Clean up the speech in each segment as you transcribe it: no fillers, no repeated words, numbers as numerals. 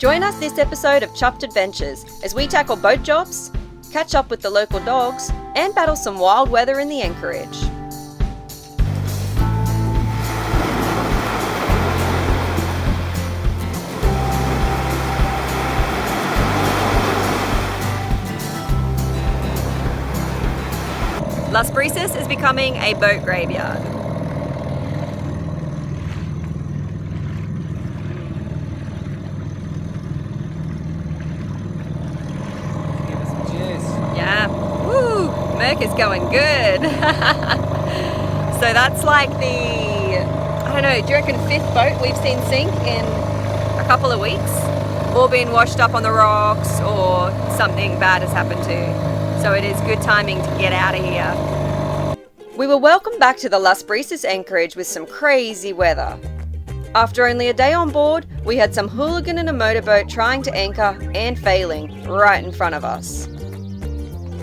Join us this episode of Chuffed Adventures as we tackle boat jobs, catch up with the local dogs, and battle some wild weather in the anchorage. Las Brisas is becoming a boat graveyard. Yeah, woo, Merc is going good. So that's like the, I don't know, do you reckon 5th boat we've seen sink in a couple of weeks? All been washed up on the rocks or something bad has happened to. So it is good timing to get out of here. We were welcomed back to the Las Brisas anchorage with some crazy weather. After only a day on board, we had some hooligan in a motorboat trying to anchor and failing right in front of us.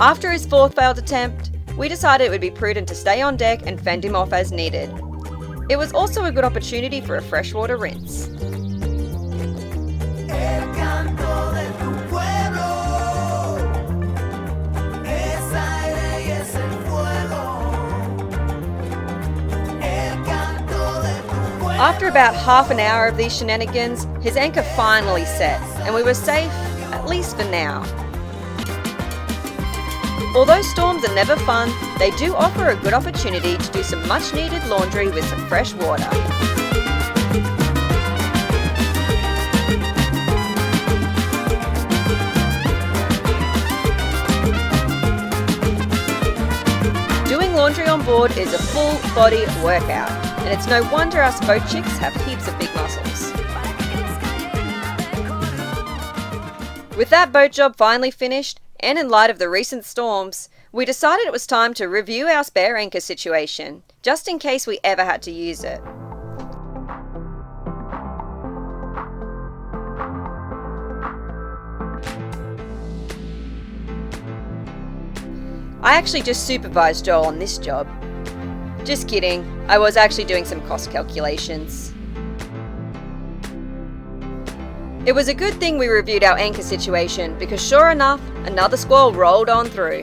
After his 4th failed attempt, we decided it would be prudent to stay on deck and fend him off as needed. It was also a good opportunity for a freshwater rinse. After about half an hour of these shenanigans, his anchor finally set, and we were safe, at least for now. Although storms are never fun, they do offer a good opportunity to do some much needed laundry with some fresh water. Doing laundry on board is a full body workout, and it's no wonder us boat chicks have heaps of big muscles. With that boat job finally finished, and in light of the recent storms, we decided it was time to review our spare anchor situation, just in case we ever had to use it. I actually just supervised Joel on this job. Just kidding, I was actually doing some cost calculations. It was a good thing we reviewed our anchor situation because sure enough, another squall rolled on through.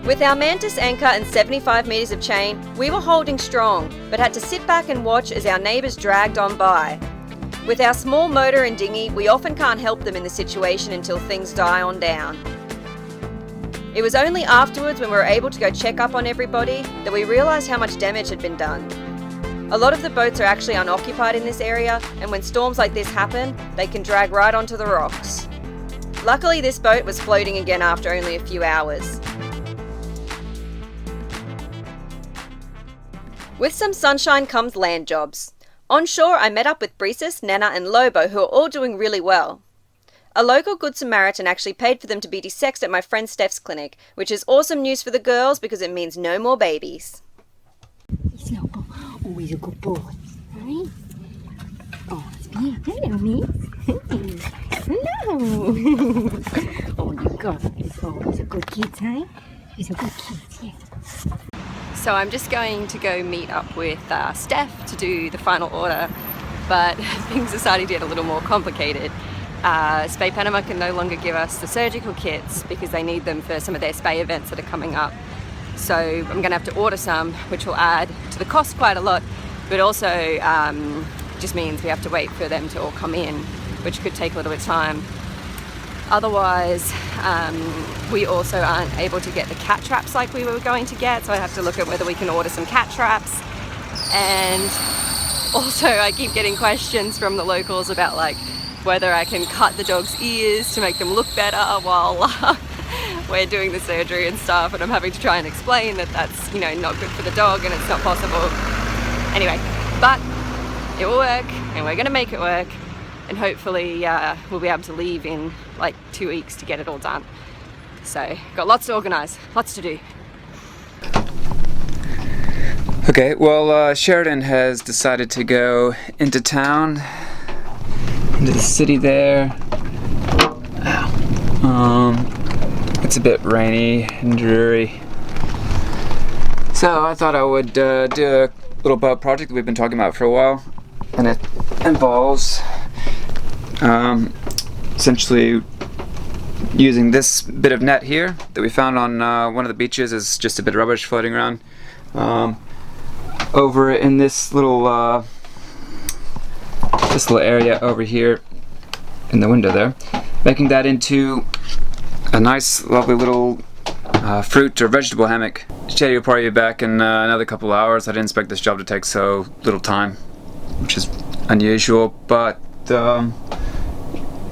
With our mantis anchor and 75 metres of chain, we were holding strong, but had to sit back and watch as our neighbours dragged on by. With our small motor and dinghy, we often can't help them in the situation until things die on down. It was only afterwards when we were able to go check up on everybody that we realised how much damage had been done. A lot of the boats are actually unoccupied in this area, and when storms like this happen, they can drag right onto the rocks. Luckily, this boat was floating again after only a few hours. With some sunshine comes land jobs. On shore, I met up with Brisas, Nana and Lobo, who are all doing really well. A local Good Samaritan actually paid for them to be desexed at my friend Steph's clinic, which is awesome news for the girls because it means no more babies. Oh, he's a good boy, right? Oh, yeah, hello, me. Hello. Oh, you got it. Oh, he's a good kid, huh? He's a good kid, yeah. So I'm just going to go meet up with Steph to do the final order, but things are starting to get a little more complicated. Spay Panama can no longer give us the surgical kits because they need them for some of their spay events that are coming up. So I'm going to have to order some, which will add to the cost quite a lot, but also just means we have to wait for them to all come in, which could take a little bit of time. Otherwise, we also aren't able to get the cat traps like we were going to get, so I have to look at whether we can order some cat traps. And also I keep getting questions from the locals about like whether I can cut the dog's ears to make them look better while we're doing the surgery and stuff, and I'm having to try and explain that that's, you know, not good for the dog and it's not possible. Anyway, but it will work and we're going to make it work, and hopefully we'll be able to leave in like 2 weeks to get it all done. So got lots to organise, lots to do. Okay, well Sheridan has decided to go into town, into the city there. It's a bit rainy and dreary, so I thought I would do a little boat project that we've been talking about for a while, and it involves Essentially using this bit of net here that we found on one of the beaches as just a bit of rubbish floating around. Over in this little area over here in the window there, making that into a nice lovely little fruit or vegetable hammock. Sheddy will probably be back in another couple of hours. I didn't expect this job to take so little time, which is unusual, but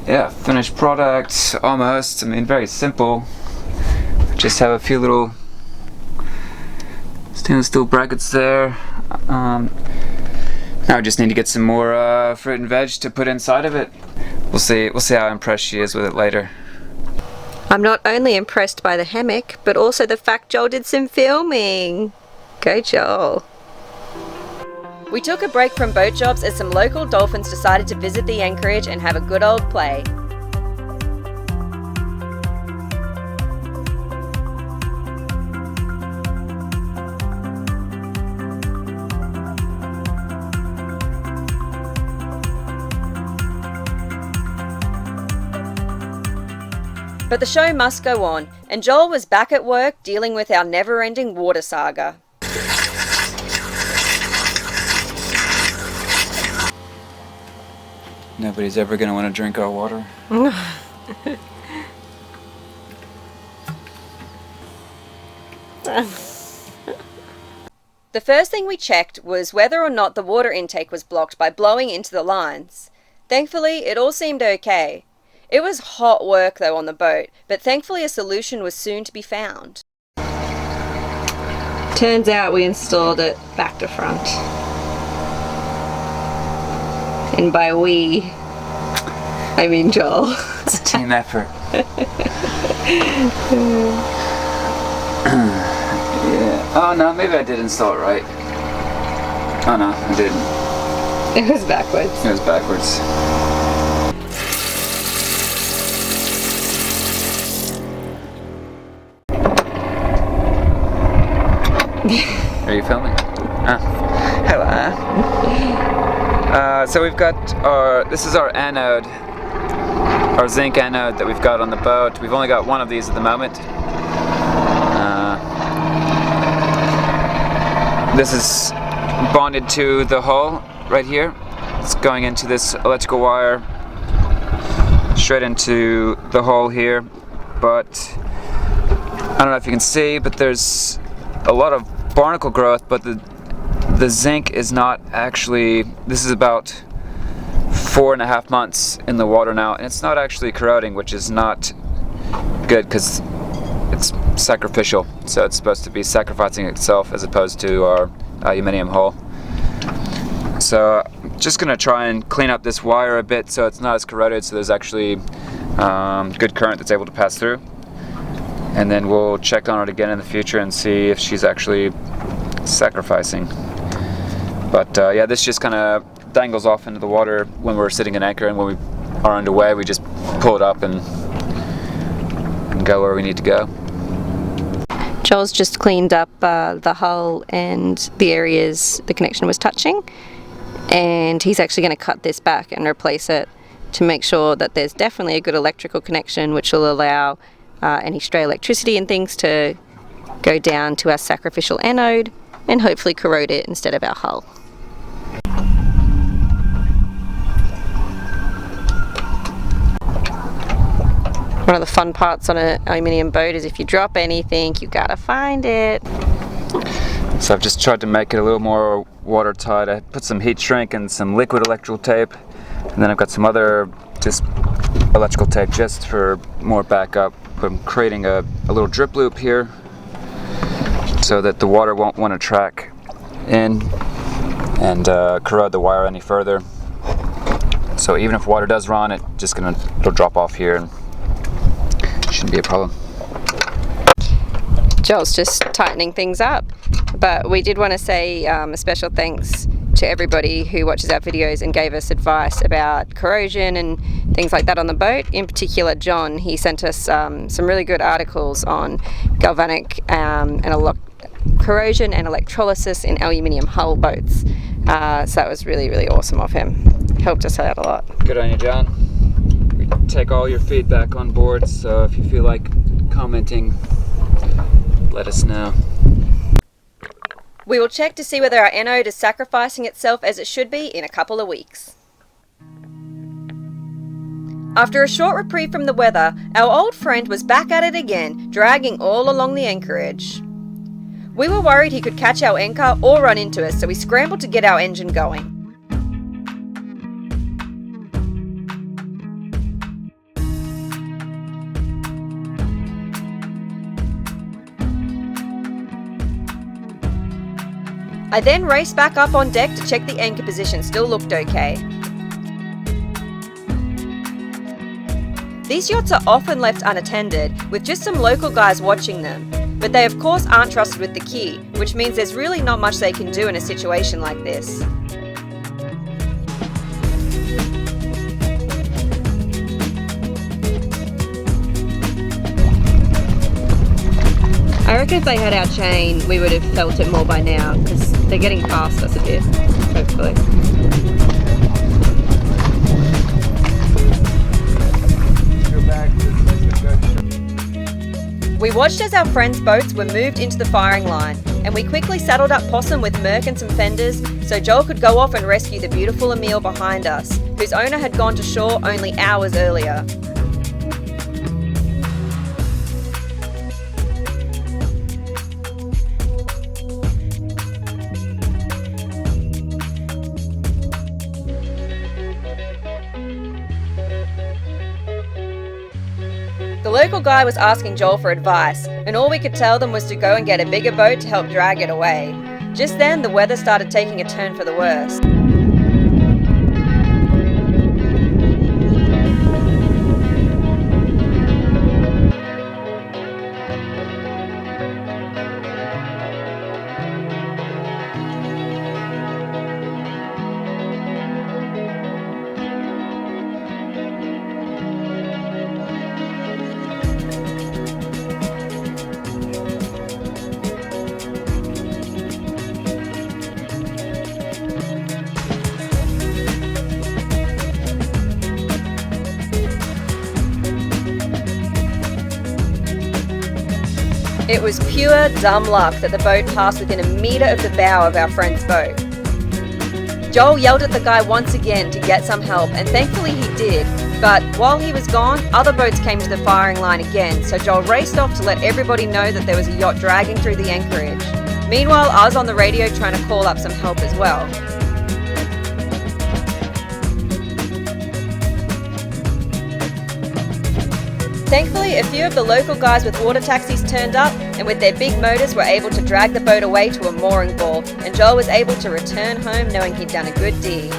yeah, finished product almost. I mean, very simple. Just have a few little stainless steel brackets there. Now I just need to get some more fruit and veg to put inside of it. We'll see how impressed she is with it later. I'm not only impressed by the hammock, but also the fact Joel did some filming. Go Joel. We took a break from boat jobs as some local dolphins decided to visit the anchorage and have a good old play. But the show must go on, and Joel was back at work dealing with our never-ending water saga. Nobody's ever going to want to drink our water. The first thing we checked was whether or not the water intake was blocked by blowing into the lines. Thankfully, it all seemed okay. It was hot work though on the boat, but thankfully a solution was soon to be found. Turns out we installed it back to front. And by we, I mean Joel. It's a team effort. Yeah. Oh no, maybe I did install it right. Oh no, I didn't. It was backwards. It was backwards. Are you filming? Hello. So we've got this is our anode, our zinc anode that we've got on the boat. We've only got one of these at the moment. This is bonded to the hull right here. It's going into this electrical wire straight into the hull here, but I don't know if you can see, but there's a lot of barnacle growth, but the zinc is not actually, this is about 4.5 months in the water now, and it's not actually corroding, which is not good because it's sacrificial, so it's supposed to be sacrificing itself as opposed to our aluminium hull. So I'm just going to try and clean up this wire a bit so it's not as corroded, so there's actually good current that's able to pass through. And then we'll check on it again in the future and see if she's actually sacrificing. But yeah, this just kind of dangles off into the water when we're sitting in anchor, and when we are underway we just pull it up and go where we need to go. Joel's just cleaned up the hull and the areas the connection was touching, and he's actually going to cut this back and replace it to make sure that there's definitely a good electrical connection, which will allow any stray electricity and things to go down to our sacrificial anode and hopefully corrode it instead of our hull. One of the fun parts on an aluminium boat is if you drop anything, you gotta find it. So I've just tried to make it a little more watertight. I put some heat shrink and some liquid electrical tape, and then I've got some other just electrical tape just for more backup. I'm creating a little drip loop here so that the water won't want to track in and corrode the wire any further. So even if water does run, it'll drop off here and shouldn't be a problem. Joel's just tightening things up, but we did want to say a special thanks to everybody who watches our videos and gave us advice about corrosion and things like that on the boat. In particular, John, he sent us some really good articles on galvanic corrosion and electrolysis in aluminium hull boats. So that was really, really awesome of him. Helped us out a lot. Good on you, John. take all your feedback on board, so if you feel like commenting, let us know. We will check to see whether our anode is sacrificing itself as it should be in a couple of weeks. After a short reprieve from the weather, our old friend was back at it again, dragging all along the anchorage. We were worried he could catch our anchor or run into us, so we scrambled to get our engine going. I then raced back up on deck to check the anchor position still looked okay. These yachts are often left unattended, with just some local guys watching them, but they of course aren't trusted with the key, which means there's really not much they can do in a situation like this. I reckon if they had our chain, we would have felt it more by now, because they're getting past us a bit, hopefully. We watched as our friends' boats were moved into the firing line, and we quickly saddled up Possum with Merc and some fenders, so Joel could go off and rescue the beautiful Emile behind us, whose owner had gone to shore only hours earlier. The local guy was asking Joel for advice, and all we could tell them was to go and get a bigger boat to help drag it away. Just then, the weather started taking a turn for the worst. It was pure dumb luck that the boat passed within a metre of the bow of our friend's boat. Joel yelled at the guy once again to get some help, and thankfully he did, but while he was gone, other boats came to the firing line again, so Joel raced off to let everybody know that there was a yacht dragging through the anchorage. Meanwhile, I was on the radio trying to call up some help as well. Thankfully, a few of the local guys with water taxis turned up, and with their big motors were able to drag the boat away to a mooring ball, and Joel was able to return home knowing he'd done a good deed.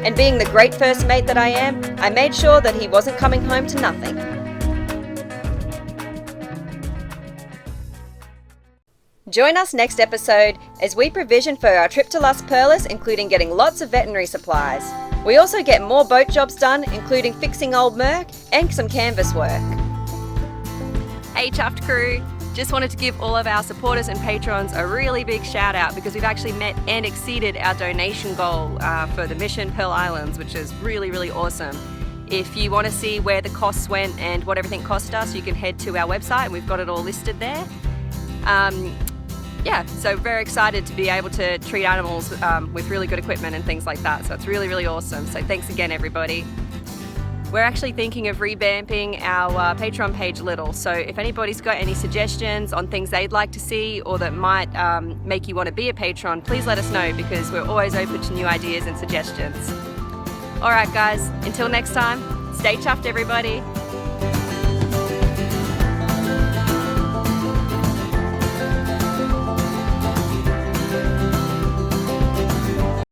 And being the great first mate that I am, I made sure that he wasn't coming home to nothing. Join us next episode as we provision for our trip to Las Perlas, including getting lots of veterinary supplies. We also get more boat jobs done, including fixing old Merc and some canvas work. Hey Chuffed crew, just wanted to give all of our supporters and patrons a really big shout out because we've actually met and exceeded our donation goal for the mission Pearl Islands, which is really, really awesome. If you want to see where the costs went and what everything cost us, you can head to our website and we've got it all listed there. Yeah, so very excited to be able to treat animals with really good equipment and things like that. So it's really, really awesome. So thanks again, everybody. We're actually thinking of revamping our Patreon page a little. So if anybody's got any suggestions on things they'd like to see or that might make you want to be a patron, please let us know because we're always open to new ideas and suggestions. All right, guys, until next time, stay chuffed, everybody.